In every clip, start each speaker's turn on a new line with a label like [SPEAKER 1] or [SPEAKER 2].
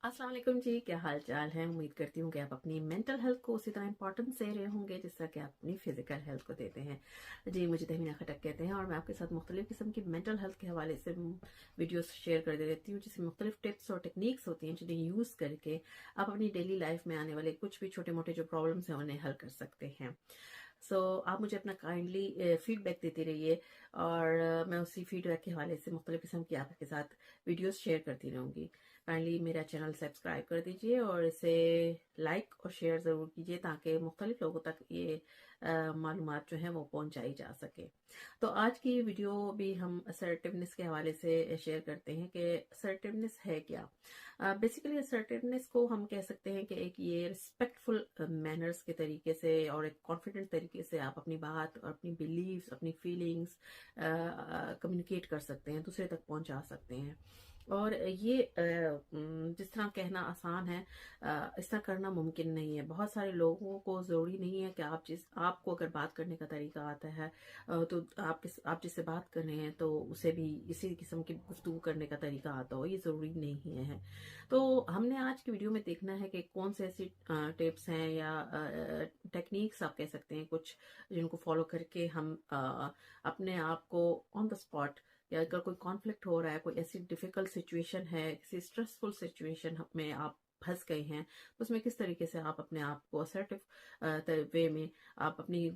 [SPEAKER 1] अस्सलाम वालेकुम जी, क्या हाल चाल है। उम्मीद करती हूँ कि आप अपनी मेंटल हेल्थ को उसी तरह इंपॉर्टेंस दे रहे होंगे जिस तरह कि आप अपनी फिजिकल हेल्थ को देते हैं। जी, मुझे तहमीना खटक कहते हैं और मैं आपके साथ मुख्तलिफ किस्म की मेंटल हेल्थ के हवाले से वीडियोस शेयर कर दे देती हूँ, जिसमें मुख्तलिफ टिप्स और टेक्निक्स होती हैं जिन्हें यूज़ करके आप अपनी डेली लाइफ में आने वाले कुछ भी छोटे मोटे जो प्रॉब्लम्स हैं उन्हें हल कर सकते हैं। आप मुझे अपना काइंडली फीडबैक देते रहिए और मैं उसी फीडबैक के हवाले से मुख्तलिफ किस्म की आपके साथ वीडियोस शेयर करती रहूँगी। काइंडली मेरा चैनल सब्सक्राइब कर दीजिए और इसे लाइक और शेयर ज़रूर कीजिए ताकि मुख्तलिफ लोगों तक ये मालूमात जो हैं वो पहुंचाई जा सके। तो आज की वीडियो भी हम असर्टिवनेस के हवाले से शेयर करते हैं कि असर्टिवनेस है क्या। बेसिकली असर्टिवनेस को हम कह सकते हैं कि एक ये रिस्पेक्टफुल मैनर्स के तरीके से और एक कॉन्फिडेंट तरीके से आप अपनी बात और अपनी बिलीव्स, अपनी फीलिंग्स कम्युनिकेट कर सकते हैं, दूसरे तक पहुंचा सकते हैं। और ये जिस तरह कहना आसान है, इस तरह करना मुमकिन नहीं है। बहुत सारे लोगों को ज़रूरी नहीं है कि आपको अगर बात करने का तरीका आता है तो आप जिससे बात कर रहे हैं तो उसे भी इसी किस्म की गुफ्तगू करने का तरीका आता हो, ये ज़रूरी नहीं है। तो हमने आज की वीडियो में देखना है कि कौन से ऐसी टिप्स हैं या टेक्निक्स आप कह सकते हैं कुछ, जिनको फॉलो करके हम अपने आप को ऑन द स्पॉट, या अगर कोई कॉन्फ्लिक्ट हो रहा है, कोई ऐसी डिफिकल्ट सिचुएशन है, किसी स्ट्रेसफुल सिचुएशन में आप फंस गए हैं, तो उसमें किस तरीके से आप अपने आप को असर्टिव वे में आप अपनी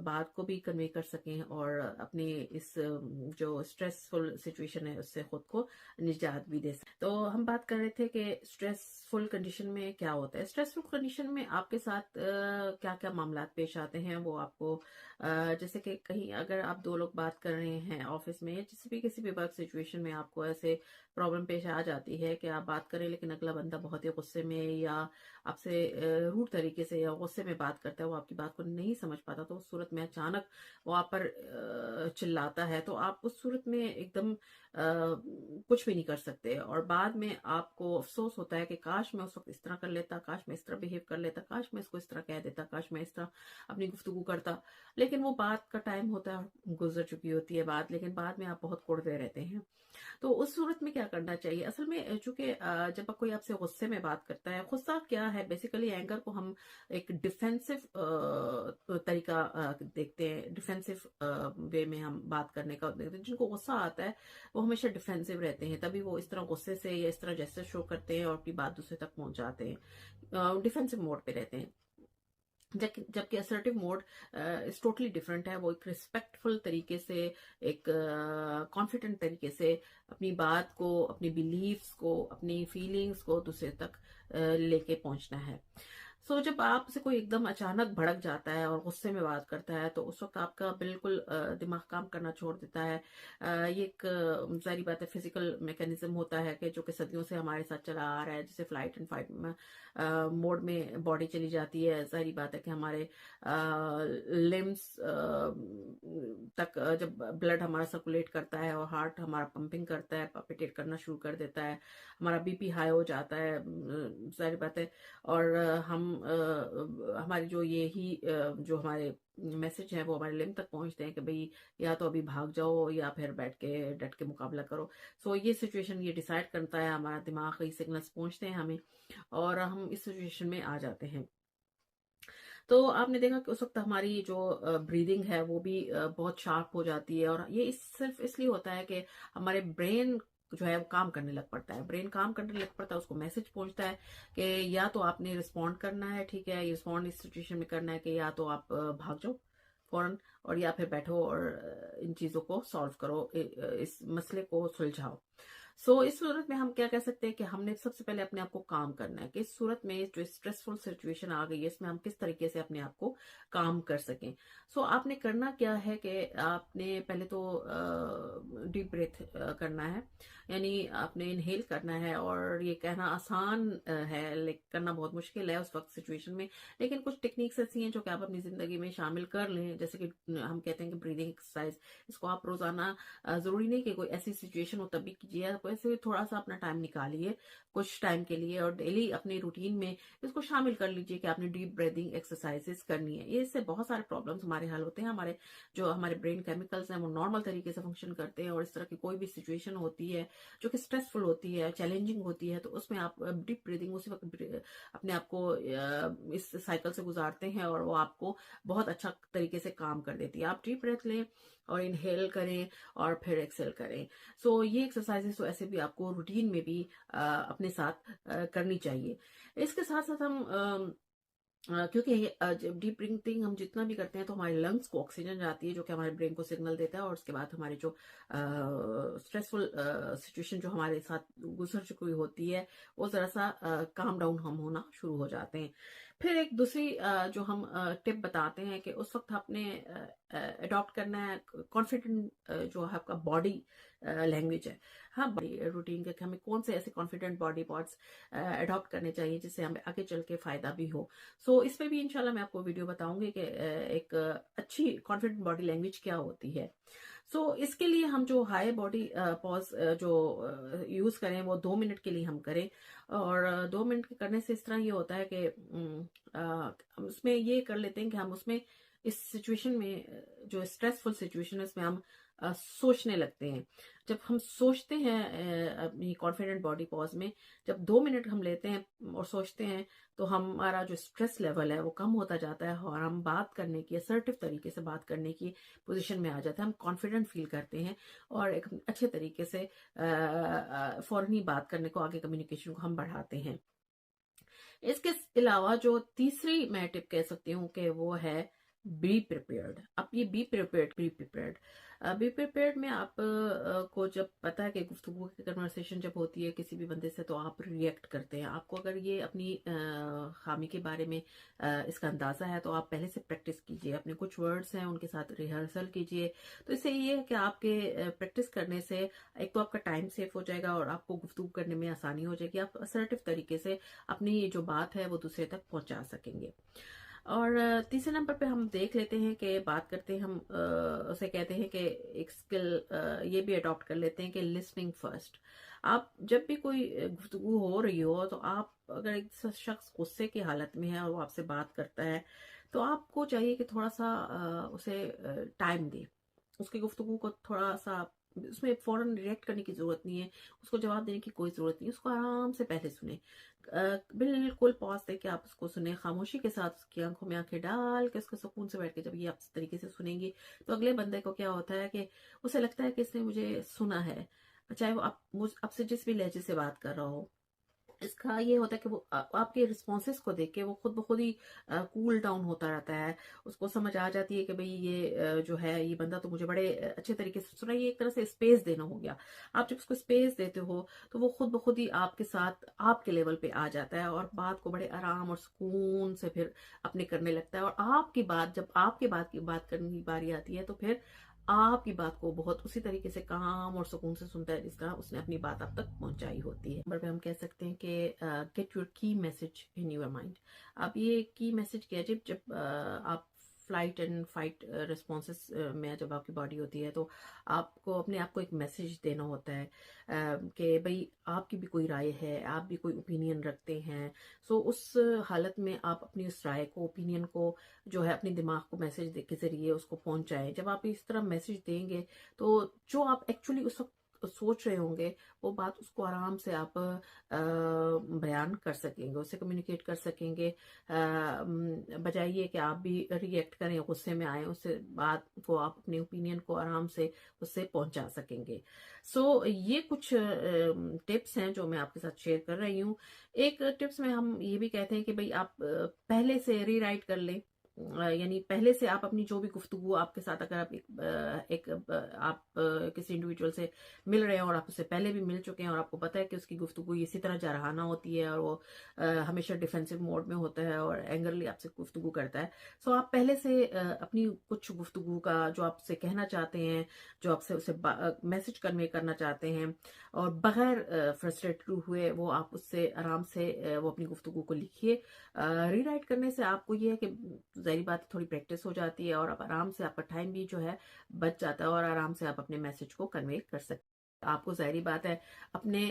[SPEAKER 1] बात को भी कन्वे कर सकें और अपनी इस जो स्ट्रेसफुल सिचुएशन है उससे खुद को निजात भी दे सकें। तो हम बात कर रहे थे कि स्ट्रेसफुल कंडीशन में क्या होता है। स्ट्रेसफुल कंडीशन में आपके साथ क्या क्या मामला पेश आते हैं वो आपको जैसे कि कहीं अगर आप दो लोग बात कर रहे हैं ऑफिस में या किसी भी वर्क सिचुएशन में, आपको ऐसे प्रॉब्लम पेश आ जाती है कि आप बात करें लेकिन अगला बंदा बहुत ही गुस्से में या आपसे रूड तरीके से या गुस्से में बात करता है, वो आपकी बात को नहीं समझ पाता, तो उस सूरत में अचानक वो आप पर चिल्लाता है, तो आप उस सूरत में एकदम कुछ भी नहीं कर सकते और बाद में आपको अफसोस होता है कि काश मैं उस वक्त इस तरह कर लेता, काश मैं इस तरह बिहेव कर लेता, काश मैं इसको इस तरह कह देता, काश मैं इस तरह अपनी गुफ्तगू करता। लेकिन वो बात का टाइम होता है, गुजर चुकी होती है बात, लेकिन बाद में आप बहुत कुढ़ते रहते हैं। तो उस सूरत में क्या करना चाहिए? असल में चूंकि जब कोई आपसे गुस्से में बात करता है, गुस्सा क्या है बेसिकली, एंगर को हम एक डिफेंसिव तरीका देखते हैं, डिफेंसिव वे में हम बात करने का देखते हैं। जिनको गुस्सा आता है वो हमेशा डिफेंसिव रहते हैं, तभी वो इस तरह गुस्से से या इस तरह जैसे शो करते हैं और अपनी बात दूसरे तक पहुंचाते हैं, डिफेंसिव मोड पे रहते हैं। जबकि assertive mode is totally different है। वो एक रिस्पेक्टफुल तरीके से, एक कॉन्फिडेंट तरीके से अपनी बात को, अपनी बिलीव्स को, अपनी फीलिंग्स को दूसरे तक लेके पहुंचना है। जब आपसे कोई एकदम अचानक भड़क जाता है और गुस्से में बात करता है तो उस वक्त आपका बिल्कुल दिमाग काम करना छोड़ देता है। ये एक जारी बात है, फिजिकल मैकेनिज्म होता है कि जो कि सदियों से हमारे साथ चला आ रहा है, जैसे फ्लाइट एंड फाइट में मोड में बॉडी चली जाती है। जारी बात है कि हमारे लिम्स तक जब ब्लड हमारा सर्कुलेट करता है और हार्ट हमारा पंपिंग करता है, पल्पिटेट करना शुरू कर देता है, हमारा बीपी हाई हो जाता है, जारी बात है। और हमारी जो जो हमारे मैसेज है वो हमारे लिम्ब तक पहुंचते हैं कि भाई या तो अभी भाग जाओ या फिर बैठ के डट के मुकाबला करो। ये सिचुएशन ये डिसाइड करता है, हमारा दिमाग, ये सिग्नल्स पहुंचते हैं हमें और हम इस सिचुएशन में आ जाते हैं। तो आपने देखा कि उस वक्त हमारी जो ब्रीदिंग है वो भी बहुत शार्प हो जाती है और ये सिर्फ इसलिए होता है कि हमारे ब्रेन जो है वो काम करने लग पड़ता है। ब्रेन काम करने लग पड़ता है, उसको मैसेज पहुंचता है कि या तो आपने रिस्पॉन्ड करना है, ठीक है, रिस्पॉन्ड इस सिचुएशन में करना है कि या तो आप भाग जाओ फौरन और या फिर बैठो और इन चीजों को सॉल्व करो, इस मसले को सुलझाओ। इस सूरत में हम क्या कह सकते हैं कि हमने सबसे पहले अपने आप को काम करना है कि इस सूरत में जो स्ट्रेसफुल सिचुएशन आ गई है इसमें हम किस तरीके से अपने आप को काम कर सकें। आपने करना क्या है कि आपने पहले तो डीप ब्रेथ करना है, यानी आपने इनहेल करना है। और ये कहना आसान है लेकिन करना बहुत मुश्किल है उस वक्त सिचुएशन में, लेकिन कुछ टेक्निक्स ऐसी हैं जो कि आप अपनी जिंदगी में शामिल कर लें। जैसे कि हम कहते हैं कि ब्रीदिंग एक्सरसाइज, इसको आप रोजाना, जरूरी नहीं कि कोई ऐसी सिचुएशन हो तभी कीजिए, आप ऐसे थोड़ा सा अपना टाइम निकालिए कुछ टाइम के लिए और डेली अपनी रूटीन में इसको शामिल कर लीजिए कि आपने डीप ब्रीदिंग एक्सरसाइजेस करनी है। ये इससे बहुत सारे प्रॉब्लम्स हमारे हल होते हैं। हमारे ब्रेन केमिकल्स हैं वो नॉर्मल तरीके से फंक्शन करते हैं और इस तरह की कोई भी सिचुएशन होती है जो कि स्ट्रेसफुल होती है, चैलेंजिंग होती है, तो उसमें आप डीप ब्रीदिंग उसी वक्त अपने आप को इस साइकिल से गुजारते हैं और वो आपको बहुत अच्छा तरीके से काम कर देती है। आप डीप ब्रेथ लें और इनहेल करें और फिर एक्सेल करें। सो ये एक्सरसाइजेस तो ऐसे भी आपको रूटीन में भी अपने साथ करनी चाहिए। इसके साथ साथ हम क्योंकि जब डीप ब्रीथिंग हम जितना भी करते हैं तो हमारे लंग्स को ऑक्सीजन जाती है, जो कि हमारे ब्रेन को सिग्नल देता है, और उसके बाद हमारे जो स्ट्रेसफुल सिचुएशन जो हमारे साथ गुजर चुकी होती है वो जरा सा काम डाउन हम होना शुरू हो जाते हैं। फिर एक दूसरी जो हम टिप बताते हैं कि उस वक्त आपने अडॉप्ट करना है कॉन्फिडेंट जो है आपका बॉडी लैंग्वेज है। हाँ, बॉडी रूटीन के हमें कौन से ऐसे कॉन्फिडेंट बॉडी पार्ट्स अडॉप्ट करने चाहिए जिससे हमें आगे चल के फायदा भी हो। सो इस पे भी इंशाल्लाह मैं आपको वीडियो बताऊंगी कि एक अच्छी कॉन्फिडेंट बॉडी लैंग्वेज क्या होती है। सो इसके लिए हम जो हाई बॉडी पॉज जो यूज करें वो 2 मिनट के लिए हम करें, और 2 मिनट के करने से इस तरह ये होता है कि हम उसमें ये कर लेते हैं कि हम उसमें इस सिचुएशन में जो स्ट्रेसफुल सिचुएशन है उसमें हम सोचने लगते हैं। जब हम सोचते हैं अपनी कॉन्फिडेंट बॉडी पॉज में, जब 2 मिनट हम लेते हैं और सोचते हैं, तो हमारा जो स्ट्रेस लेवल है वो कम होता जाता है और हम बात करने की, असर्टिव तरीके से बात करने की पोजीशन में आ जाते हैं। हम कॉन्फिडेंट फील करते हैं और एक अच्छे तरीके से फौरन ही बात करने को, आगे कम्युनिकेशन को हम बढ़ाते हैं। इसके अलावा जो तीसरी मैं टिप कह सकती हूँ कि वो है बी प्रिपेयर्ड। अब ये बी प्रिपेयर्ड में आप को जब पता है कि गुफ्तगू की कन्वर्सेशन जब होती है किसी भी बंदे से, तो आप रिएक्ट करते हैं। आपको अगर ये अपनी खामी के बारे में इसका अंदाजा है तो आप पहले से प्रैक्टिस कीजिए, अपने कुछ वर्ड्स हैं उनके साथ रिहर्सल कीजिए। तो इससे ये है कि आपके प्रैक्टिस करने से एक तो आपका टाइम सेव हो जाएगा और आपको गुफ्तगू करने में आसानी हो जाएगी। आप असर्टिव तरीके से अपनी ये जो बात है वो दूसरे तक पहुंचा सकेंगे। और तीसरे नंबर पे हम देख लेते हैं कि बात करते हैं, हम उसे कहते हैं कि एक स्किल ये भी अडॉप्ट कर लेते हैं कि लिसनिंग फर्स्ट। आप जब भी कोई गुफ्तगू हो रही हो, तो आप अगर एक शख्स गुस्से की हालत में है और वो आपसे बात करता है, तो आपको चाहिए कि थोड़ा सा उसे टाइम दे, उसकी गुफ्तगू को थोड़ा सा, उसमें फौरन रिएक्ट करने की जरूरत नहीं है, उसको जवाब देने की कोई जरूरत नहीं है। उसको आराम से पहले सुने, बिल्कुल पॉज दे के आप उसको सुने, खामोशी के साथ उसकी आंखों में आंखें डाल के उसको सुकून से बैठ के जब ये आप इस तरीके से सुनेंगी, तो अगले बंदे को क्या होता है कि उसे लगता है कि इसने मुझे सुना है, चाहे वो आप आपसे जिस भी लहजे से बात कर रहा हो। इसका ये होता है कि वो आपके रिस्पॉन्सेस को देख के वो खुद ब खुद ही कूल डाउन होता रहता है। उसको समझ आ जाती है कि भाई ये जो है ये बंदा तो मुझे बड़े अच्छे तरीके से सुना। ये एक तरह से स्पेस देना हो गया। आप जब उसको स्पेस देते हो तो वो खुद ब खुद ही आपके साथ आपके लेवल पे आ जाता है और बात को बड़े आराम और सुकून से फिर अपने करने लगता है। और आपकी बात, जब आपके बात करने की बारी आती है, तो फिर आपकी बात को बहुत उसी तरीके से काम और सुकून से सुनता है जिस तरह उसने अपनी बात आप तक पहुंचाई होती है। नंबर पे हम कह सकते हैं कि गेट योर की मैसेज इन योर माइंड। अब ये की मैसेज क्या है, जब आप फ्लाइट एंड फाइट रिस्पॉन्सेस में जब आपकी बॉडी होती है, तो आपको अपने आप को एक मैसेज देना होता है कि भाई आपकी भी कोई राय है, आप भी कोई ओपिनियन रखते हैं। सो उस हालत में आप अपनी उस राय को, ओपिनियन को जो है अपने दिमाग को मैसेज के जरिए उसको पहुंचाएं। जब आप इस तरह मैसेज देंगे तो जो आप एक्चुअली उस वक्त सोच रहे होंगे वो बात उसको आराम से आप बयान कर सकेंगे, उससे कम्युनिकेट कर सकेंगे, बजाय ये कि आप भी रिएक्ट करें, गुस्से में आए, उससे बात को आप अपने ओपिनियन को आराम से उससे पहुंचा सकेंगे। सो ये कुछ टिप्स हैं जो मैं आपके साथ शेयर कर रही हूँ। एक टिप्स में हम ये भी कहते हैं कि भाई आप पहले से रीराइट कर लें, यानी पहले से आप अपनी जो भी गुफ्तगू आपके साथ, अगर आप आप किसी इंडिविजुअल से मिल रहे हैं और आप उससे पहले भी मिल चुके हैं और आपको पता है कि उसकी गुफ्तगू इसी तरह जराना होती है और वो हमेशा डिफेंसिव मोड में होता है और एंगरली आपसे गुफ्तगू करता है, सो आप पहले से अपनी कुछ गुफ्तगू का जो आपसे कहना चाहते हैं, जो आपसे उसे मैसेज कन्वे करना चाहते हैं, और बगैर फ्रस्ट्रेटेड हुए वो आप उससे आराम से वो अपनी गुफ्तगू को लिखिए। रीराइट करने से आपको ये है कि ज़ाहिर बात है थोड़ी प्रैक्टिस हो जाती है और आप आराम से, आपका टाइम भी जो है बच जाता है और आराम से आप अपने मैसेज को कन्वे कर सकते हैं। आपको ज़ाहिरी बात है अपने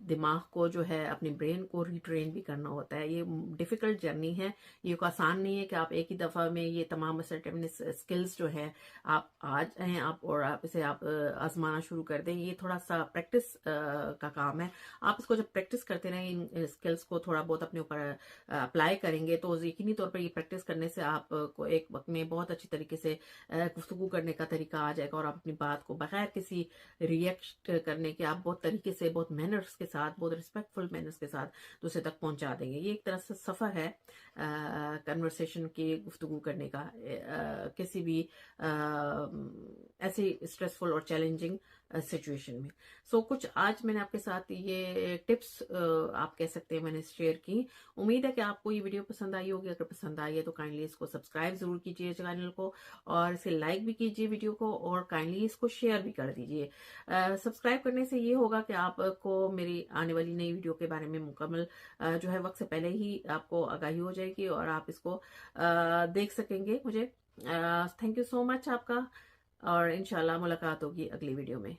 [SPEAKER 1] दिमाग को जो है, अपने ब्रेन को रिट्रेन भी करना होता है। ये डिफ़िकल्ट जर्नी है, ये कोई आसान नहीं है कि आप एक ही दफ़ा में ये तमाम असर्टिवनेस स्किल्स जो है आप आ जाएँ आप और आप इसे आप आज़माना शुरू कर दें। ये थोड़ा-सा प्रैक्टिस का काम है। आप इसको जब प्रैक्टिस करते रहें, इन स्किल्स को थोड़ा बहुत अपने ऊपर अप्लाई करेंगे, तो यकीनी तौर पर ये प्रैक्टिस करने से आपको एक वक़्त में बहुत अच्छी तरीके से गुफ्तगू करने का तरीका आ जाएगा और आप अपनी बात को बगैर किसी रिएक्ट करने के आप बहुत तरीके से, बहुत मैनर्स के साथ, बहुत रिस्पेक्टफुल मैनर्स के साथ दूसरे तक पहुंचा देंगे। ये एक तरह से सफ़र है कन्वर्सेशन की, गुफ्तगू करने का किसी भी ऐसी स्ट्रेसफुल और चैलेंजिंग सिचुएशन में। कुछ आज मैंने आपके साथ ये टिप्स आप कह सकते हैं मैंने शेयर की। उम्मीद है कि आपको ये वीडियो पसंद आई होगी। अगर पसंद आई है तो काइंडली इसको सब्सक्राइब जरूर कीजिए चैनल को, और इसे लाइक भी कीजिए वीडियो को, और काइंडली इसको शेयर भी कर दीजिए। सब्सक्राइब करने से ये होगा कि आपको मेरी आने वाली नई वीडियो के बारे में मुकम्मल जो है वक्त से पहले ही आपको आगाही हो जाएगी और आप इसको देख सकेंगे। मुझे थैंक यू सो मच आपका, और इंशाल्लाह मुलाकात होगी अगली वीडियो में।